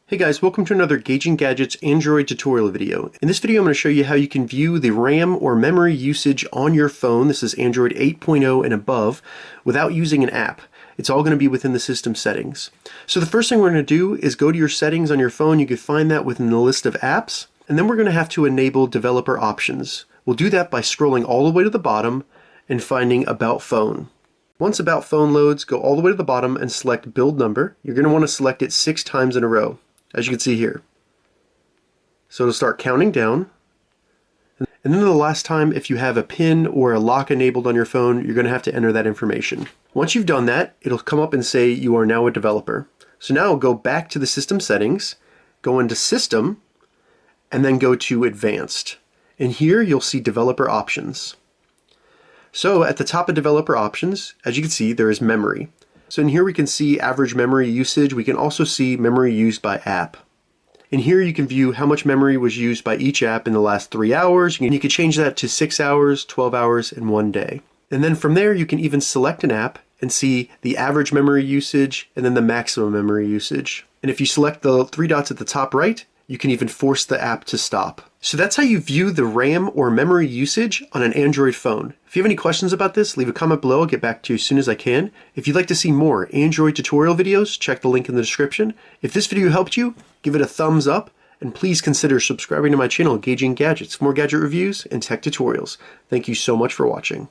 Hey guys, welcome to another Gauging Gadgets Android tutorial video. In this video I'm going to show you how you can view the RAM or memory usage on your phone, this is Android 8.0 and above, without using an app. It's all going to be within the system settings. So the first thing we're going to do is go to your settings on your phone. You can find that within the list of apps, and then we're going to have to enable developer options. We'll do that by scrolling all the way to the bottom and finding About Phone. Once About Phone loads, go all the way to the bottom and select Build Number. You're going to want to select it 6 times in a row, as you can see here. So it'll start counting down. And then the last time, if you have a PIN or a lock enabled on your phone, you're going to have to enter that information. Once you've done that, it'll come up and say you are now a developer. So now go back to the system settings, go into System, and then go to Advanced. And here you'll see Developer Options. So at the top of Developer Options, as you can see, there is Memory. So in here we can see average memory usage. We can also see memory used by app. In here you can view how much memory was used by each app in the last 3 hours. You can change that to 6 hours, 12 hours, and 1 day. And then from there you can even select an app and see the average memory usage and then the maximum memory usage. And if you select the 3 dots at the top right, you can even force the app to stop. So that's how you view the RAM or memory usage on an Android phone. If you have any questions about this, leave a comment below. I'll get back to you as soon as I can. If you'd like to see more Android tutorial videos, check the link in the description. If this video helped you, give it a thumbs up, and please consider subscribing to my channel, Gauging Gadgets, for more gadget reviews and tech tutorials. Thank you so much for watching.